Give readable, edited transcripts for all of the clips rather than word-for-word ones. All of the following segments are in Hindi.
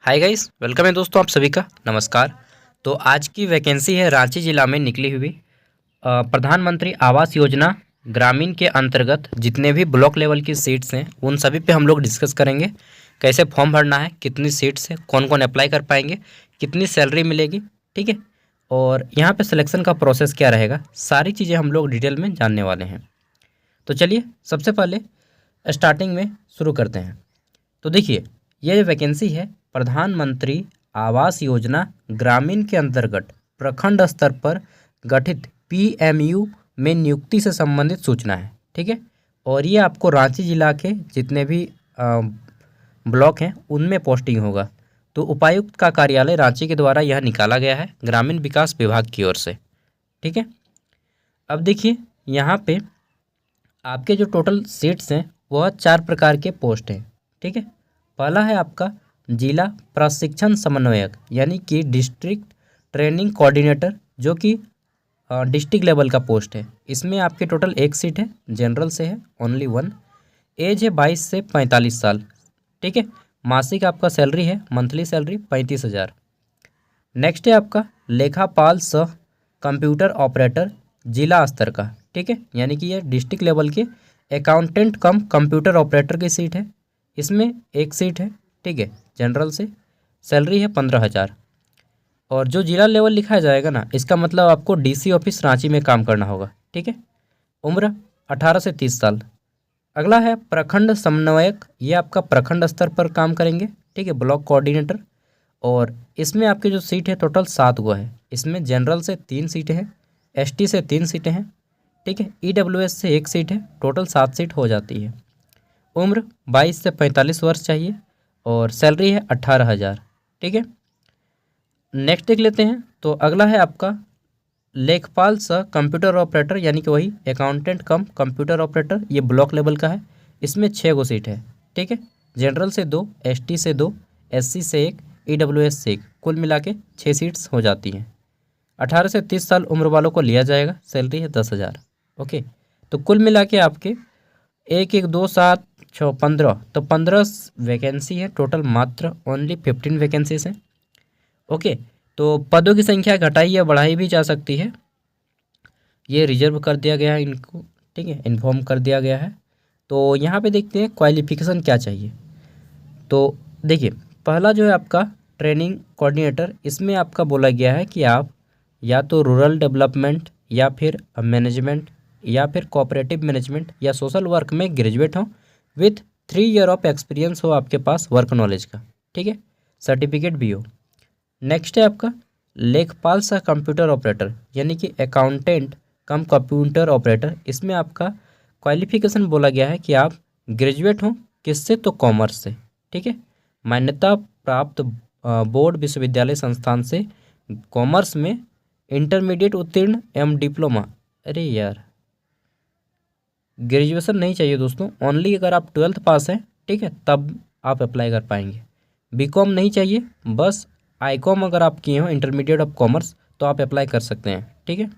हाय गाइस, वेलकम है दोस्तों आप सभी का। नमस्कार। तो आज की वैकेंसी है रांची जिला में निकली हुई प्रधानमंत्री आवास योजना ग्रामीण के अंतर्गत जितने भी ब्लॉक लेवल की सीट्स हैं उन सभी पे हम लोग डिस्कस करेंगे। कैसे फॉर्म भरना है, कितनी सीट्स हैं, कौन कौन अप्लाई कर पाएंगे, कितनी सैलरी मिलेगी, ठीक है। और यहाँ पे सिलेक्शन का प्रोसेस क्या रहेगा, सारी चीज़ें हम लोग डिटेल में जानने वाले हैं। तो चलिए सबसे पहले स्टार्टिंग में शुरू करते हैं। तो देखिए, ये जो वैकेंसी है प्रधानमंत्री आवास योजना ग्रामीण के अंतर्गत प्रखंड स्तर पर गठित पीएमयू में नियुक्ति से संबंधित सूचना है, ठीक है। और ये आपको रांची जिला के जितने भी ब्लॉक हैं उनमें पोस्टिंग होगा। तो उपायुक्त का कार्यालय रांची के द्वारा यह निकाला गया है ग्रामीण विकास विभाग की ओर से, ठीक है। अब देखिए यहाँ पे आपके जो टोटल सीट्स हैं वह 4 प्रकार के पोस्ट हैं, ठीक है। पहला है आपका जिला प्रशिक्षण समन्वयक यानी कि डिस्ट्रिक्ट ट्रेनिंग कोऑर्डिनेटर, जो कि डिस्ट्रिक्ट लेवल का पोस्ट है। इसमें आपके टोटल 1 सीट है, जनरल से है, ओनली 1। एज है 22 से 45 साल, ठीक है। मासिक आपका सैलरी है, मंथली सैलरी 35,000। नेक्स्ट है आपका लेखापाल सह कंप्यूटर ऑपरेटर जिला स्तर का, ठीक है। यानी कि ये डिस्ट्रिक्ट लेवल के अकाउंटेंट कम कंप्यूटर ऑपरेटर की सीट है। इसमें 1 सीट है, ठीक है, जनरल से। सैलरी है 15,000। और जो जिला लेवल लिखा जाएगा ना, इसका मतलब आपको डीसी ऑफिस रांची में काम करना होगा, ठीक है। उम्र 18 से 30 साल। अगला है प्रखंड समन्वयक, ये आपका प्रखंड स्तर पर काम करेंगे, ठीक है, ब्लॉक कोऑर्डिनेटर। और इसमें आपकी जो सीट है टोटल 7 गो है। इसमें जनरल से 3 सीटें हैं, एसटी से 3 सीटें हैं, ठीक है, ईडब्ल्यूएस से 1 सीट है, टोटल 7 सीट हो जाती है। उम्र 22 से 45 वर्ष चाहिए और सैलरी है 18,000, ठीक है। नेक्स्ट देख लेते हैं। तो अगला है आपका लेखपाल सह कंप्यूटर ऑपरेटर यानी कि वही अकाउंटेंट कम कंप्यूटर ऑपरेटर, ये ब्लॉक लेवल का है। इसमें 6 गो सीट है, ठीक है। जनरल से 2, एसटी से 2, एससी से 1, ईडब्ल्यूएस से 1, कुल मिला के 6 सीट्स हो जाती हैं। 18 से 30 साल उम्र वालों को लिया जाएगा, सैलरी है 10,000, ओके। तो कुल मिला के आपके 1, 1, 2, 7, 6, 15, तो 15 वैकेंसी है टोटल, मात्र ओनली 15 वैकेंसीज हैं, ओके। तो पदों की संख्या घटाई या बढ़ाई भी जा सकती है, ये रिजर्व कर दिया गया है इनको, ठीक है, इन्फॉर्म कर दिया गया है। तो यहाँ पे देखते हैं क्वालिफिकेशन क्या चाहिए। तो देखिए, पहला जो है आपका ट्रेनिंग कोऑर्डिनेटर, इसमें आपका बोला गया है कि आप या तो रूरल डेवलपमेंट या फिर मैनेजमेंट या फिर कोऑपरेटिव मैनेजमेंट या सोशल वर्क में ग्रेजुएट हो विथ 3 ईयर ऑफ एक्सपीरियंस हो आपके पास वर्क नॉलेज का, ठीक है, सर्टिफिकेट भी हो। नेक्स्ट है आपका लेखपाल सह कंप्यूटर ऑपरेटर यानी कि अकाउंटेंट कम कंप्यूटर ऑपरेटर। इसमें आपका क्वालिफिकेशन बोला गया है कि आप ग्रेजुएट हो किससे, तो कॉमर्स से, ठीक है, मान्यता प्राप्त बोर्ड विश्वविद्यालय संस्थान से कॉमर्स में इंटरमीडिएट उत्तीर्ण एवं डिप्लोमा। अरे यार, ग्रेजुएशन नहीं चाहिए दोस्तों, ओनली अगर आप 12th पास हैं, ठीक है, तब आप अप्लाई कर पाएंगे। बीकॉम नहीं चाहिए, बस आईकॉम अगर आप किए हो इंटरमीडिएट ऑफ कॉमर्स तो आप अप्लाई कर सकते हैं, ठीक है।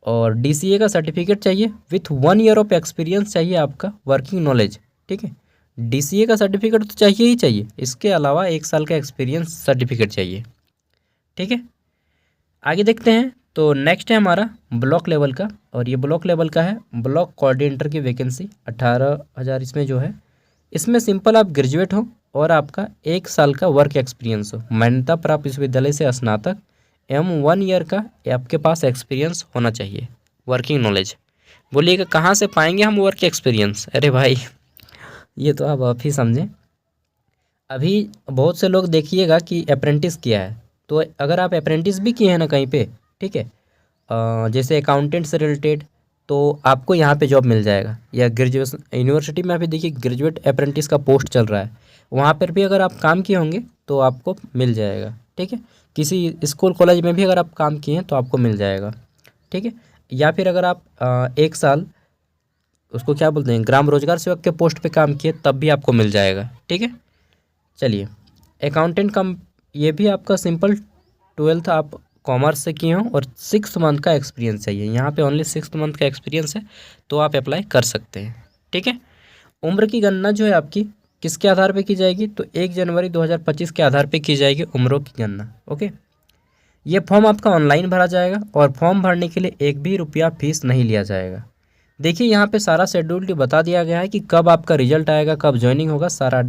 और डीसीए का सर्टिफिकेट चाहिए विथ 1 ईयर ऑफ एक्सपीरियंस चाहिए आपका वर्किंग नॉलेज, ठीक है। डीसीए का सर्टिफिकेट तो चाहिए ही चाहिए, इसके अलावा 1 साल का एक्सपीरियंस सर्टिफिकेट चाहिए, ठीक है। आगे देखते हैं। तो नेक्स्ट है हमारा ब्लॉक लेवल का, और ये ब्लॉक लेवल का है ब्लॉक कोऑर्डिनेटर की वैकेंसी 18,000 इसमें जो है। इसमें सिंपल आप ग्रेजुएट हो और आपका 1 साल का वर्क एक्सपीरियंस हो, मान्यता प्राप्त विश्वविद्यालय से स्नातक एवं 1 ईयर का आपके पास एक्सपीरियंस होना चाहिए, वर्किंग नॉलेज। बोलिएगा कहाँ से पाएंगे हम वर्क एक्सपीरियंस, अरे भाई ये तो आप ही समझें। अभी बहुत से लोग देखिएगा कि अप्रेंटिस किया है, तो अगर आप अप्रेंटिस भी किए हैं ना कहीं पे, ठीक है, जैसे अकाउंटेंट से रिलेटेड, तो आपको यहाँ पे जॉब मिल जाएगा। या ग्रेजुएशन यूनिवर्सिटी में अभी देखिए ग्रेजुएट अप्रेंटिस का पोस्ट चल रहा है, वहाँ पर भी अगर आप काम किए होंगे तो आपको मिल जाएगा, ठीक है। किसी स्कूल कॉलेज में भी अगर आप काम किए हैं तो आपको मिल जाएगा, ठीक है। या फिर अगर आप 1 साल उसको क्या बोलते हैं ग्राम रोजगार सेवक के पोस्ट पे काम किए तब भी आपको मिल जाएगा, ठीक है। चलिए, अकाउंटेंट का ये भी आपका सिंपल 12th आप कॉमर्स से किए हों और 6 मंथ का एक्सपीरियंस चाहिए, यहाँ पे ओनली 6 मंथ का एक्सपीरियंस है तो आप अप्लाई कर सकते हैं, ठीक है। उम्र की गणना जो है आपकी किसके आधार पे की जाएगी, तो 1 जनवरी 2025 के आधार पे की जाएगी उम्रों की गणना। ओके, ये फॉर्म आपका ऑनलाइन भरा जाएगा और फॉर्म भरने के लिए एक भी रुपया फीस नहीं लिया जाएगा। देखिए यहाँ पे सारा शेड्यूल बता दिया गया है कि कब आपका रिजल्ट आएगा, कब ज्वाइनिंग होगा, सारा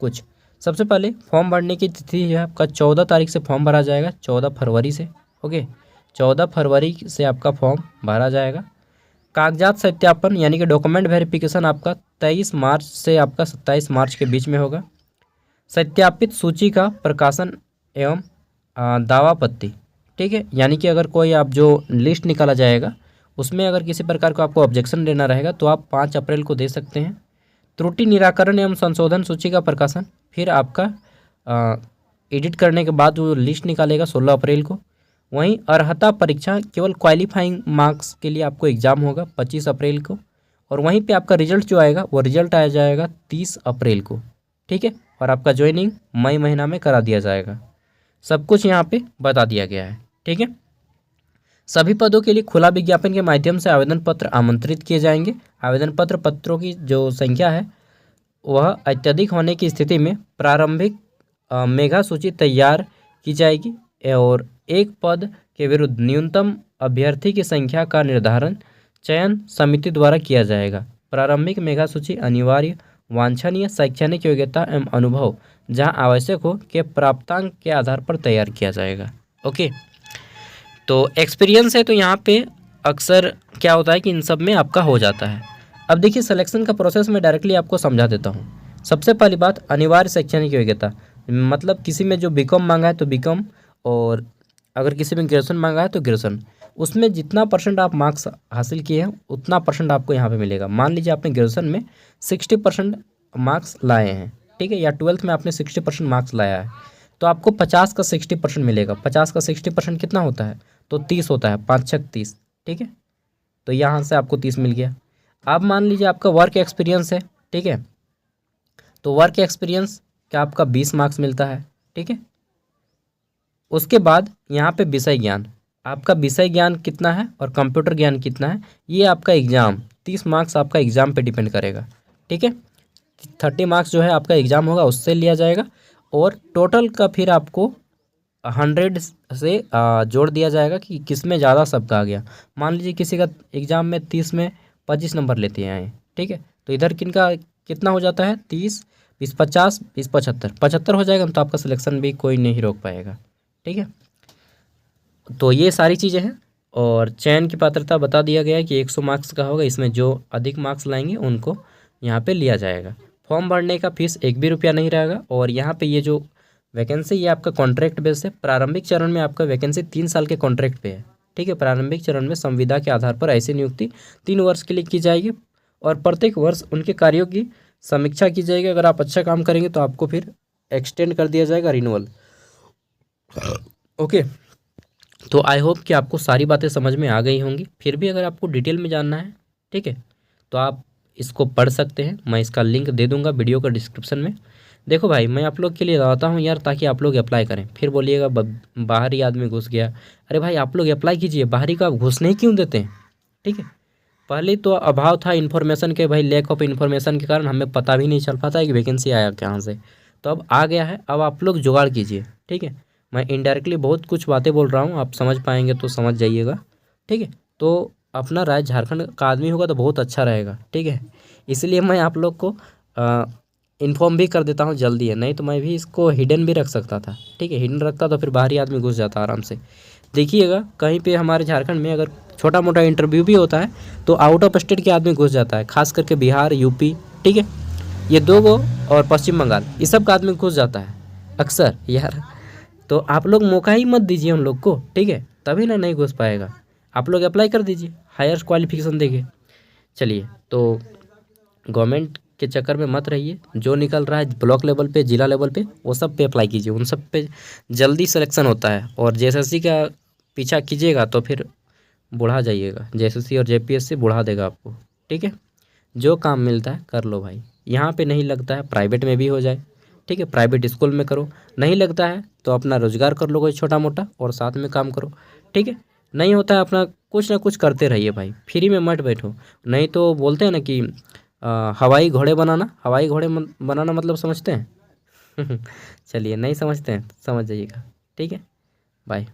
कुछ। सबसे पहले फॉर्म भरने की तिथि है आपका 14 तारीख से फॉर्म भरा जाएगा, 14 फरवरी से। ओके, 14 फरवरी से आपका फॉर्म भरा जाएगा। कागजात सत्यापन यानी कि डॉक्यूमेंट वेरिफिकेशन आपका 23 मार्च से आपका 27 मार्च के बीच में होगा। सत्यापित सूची का प्रकाशन एवं दावा पत्ती, ठीक है, यानी कि अगर कोई आप जो लिस्ट निकाला जाएगा उसमें अगर किसी प्रकार को आपको ऑब्जेक्शन देना रहेगा तो आप 5 अप्रैल को दे सकते हैं। त्रुटि निराकरण एवं संशोधन सूची का प्रकाशन फिर आपका एडिट करने के बाद वो लिस्ट निकालेगा 16 अप्रैल को। वहीं अर्हता परीक्षा केवल क्वालिफाइंग मार्क्स के लिए आपको एग्ज़ाम होगा 25 अप्रैल को। और वहीं पे आपका रिजल्ट जो आएगा वो रिजल्ट आ जाएगा 30 अप्रैल को, ठीक है। और आपका ज्वाइनिंग मई महीना में करा दिया जाएगा। सब कुछ यहाँ पे बता दिया गया है, ठीक है। सभी पदों के लिए खुला विज्ञापन के माध्यम से आवेदन पत्र आमंत्रित किए जाएंगे। आवेदन पत्रों की जो संख्या है वह अत्यधिक होने की स्थिति में प्रारंभिक मेगा सूची तैयार की जाएगी और एक पद के विरुद्ध न्यूनतम अभ्यर्थी की संख्या का निर्धारण चयन समिति द्वारा किया जाएगा। प्रारंभिक मेगा सूची अनिवार्य वांछनीय शैक्षणिक योग्यता एवं अनुभव जहां आवश्यक हो के प्राप्तांक के आधार पर तैयार किया जाएगा। ओके, तो एक्सपीरियंस है तो यहाँ पे अक्सर क्या होता है कि इन सब में आपका हो जाता है। अब देखिए सिलेक्शन का प्रोसेस मैं डायरेक्टली आपको समझा देता हूँ। सबसे पहली बात अनिवार्य शैक्षणिक योग्यता, मतलब किसी में जो बीकॉम मांगा है तो बीकॉम, और अगर किसी में ग्रेजुएशन मांगा है तो ग्रेजुएशन, उसमें जितना परसेंट आप मार्क्स हासिल किए हैं उतना परसेंट आपको यहाँ पे मिलेगा। मान लीजिए आपने ग्रेजुएशन में 60% मार्क्स लाए हैं, ठीक है, या 12th में आपने 60% मार्क्स लाया है तो आपको 50 का 60% मिलेगा। 50 का 60% कितना होता है, तो 30 होता है, 5 छक 30, ठीक है। तो यहाँ से आपको 30 मिल गया। अब मान लीजिए आपका वर्क एक्सपीरियंस है, ठीक है, तो वर्क एक्सपीरियंस का आपका 20 मार्क्स मिलता है, ठीक है। उसके बाद यहाँ पे विषय ज्ञान, आपका विषय ज्ञान कितना है और कंप्यूटर ज्ञान कितना है, ये आपका एग्ज़ाम 30 मार्क्स आपका एग्ज़ाम पे डिपेंड करेगा, ठीक है। 30 मार्क्स जो है आपका एग्ज़ाम होगा उससे लिया जाएगा और टोटल का फिर आपको 100 से जोड़ दिया जाएगा कि किस में ज़्यादा सबका आ गया। मान लीजिए किसी का एग्ज़ाम में 30 में 25 नंबर लेते हैं, ठीक है, तो इधर किनका कितना हो जाता है, 30 20 50 20 75 75 हो जाएगा, तो आपका सिलेक्शन भी कोई नहीं रोक पाएगा, ठीक है। तो ये सारी चीज़ें हैं और चयन की पात्रता बता दिया गया है कि 100 मार्क्स का होगा, इसमें जो अधिक मार्क्स लाएंगे उनको यहाँ पे लिया जाएगा। फॉर्म भरने का फीस एक भी रुपया नहीं रहेगा। और यहाँ पे ये जो वैकेंसी ये आपका कॉन्ट्रैक्ट बेस है। प्रारंभिक चरण में आपका वैकेंसी 3 साल के कॉन्ट्रैक्ट पे है, ठीक है। प्रारंभिक चरण में संविदा के आधार पर ऐसी नियुक्ति 3 वर्ष के लिए की जाएगी और प्रत्येक वर्ष उनके कार्यों की समीक्षा की जाएगी। अगर आप अच्छा काम करेंगे तो आपको फिर एक्सटेंड कर दिया जाएगा, रिन्यूअल। ओके, तो आई होप कि आपको सारी बातें समझ में आ गई होंगी। फिर भी अगर आपको डिटेल में जानना है, ठीक है, तो आप इसको पढ़ सकते हैं। मैं इसका लिंक दे दूंगा वीडियो का डिस्क्रिप्शन में। देखो भाई, मैं आप लोग के लिए लाता हूँ यार, ताकि आप लोग अप्लाई करें। फिर बोलिएगा बाहरी आदमी घुस गया। अरे भाई, आप लोग अप्लाई कीजिए, बाहरी को आप घुसने ही क्यों देते हैं, ठीक है। पहले तो अभाव था इन्फॉर्मेशन के, भाई लैक ऑफ इन्फॉर्मेशन के कारण हमें पता भी नहीं चल पाता है कि वैकेंसी आया कहाँ से। तो अब आ गया है, अब आप लोग जुगाड़ कीजिए, ठीक है। मैं इनडायरेक्टली बहुत कुछ बातें बोल रहा हूँ, आप समझ पाएंगे तो समझ जाइएगा, ठीक है। तो अपना राज्य झारखंड का आदमी होगा तो बहुत अच्छा रहेगा, ठीक है। इसलिए मैं आप लोग को इन्फॉर्म भी कर देता हूँ जल्दी है, नहीं तो मैं भी इसको हिडन भी रख सकता था, ठीक है। हिडन रखता तो फिर बाहरी आदमी घुस जाता आराम से। देखिएगा कहीं पे हमारे झारखंड में अगर छोटा मोटा इंटरव्यू भी होता है तो आउट ऑफ स्टेट के आदमी घुस जाता है, खास करके बिहार, यूपी, ठीक है, ये 2 गो और पश्चिम बंगाल, ये सब का आदमी घुस जाता है अक्सर यार। तो आप लोग मौका ही मत दीजिए उन लोग को, ठीक है, तभी ना नहीं घुस पाएगा। आप लोग अप्लाई कर दीजिए हायर क्वालिफिकेशन देके। चलिए, तो गवर्नमेंट के चक्कर में मत रहिए, जो निकल रहा है ब्लॉक लेवल पे, जिला लेवल पे, वो सब पे अप्लाई कीजिए, उन सब पे जल्दी सिलेक्शन होता है। और जेएसएससी का पीछा कीजिएगा तो फिर बुढ़ा जाइएगा, जेएसएससी और जेपीएससी बुढ़ा देगा आपको, ठीक है। जो काम मिलता है कर लो भाई, यहाँ पे नहीं लगता है प्राइवेट में भी हो जाए, ठीक है, प्राइवेट स्कूल में करो, नहीं लगता है तो अपना रोजगार कर लो कोई छोटा मोटा और साथ में काम करो, ठीक है। नहीं होता है अपना कुछ ना कुछ करते रहिए भाई, फ्री में मत बैठो। नहीं तो बोलते हैं ना कि हवाई घोड़े बनाना, हवाई घोड़े बनाना मतलब समझते हैं? चलिए नहीं समझते हैं तो समझ जाइएगा। ठीक है, बाय।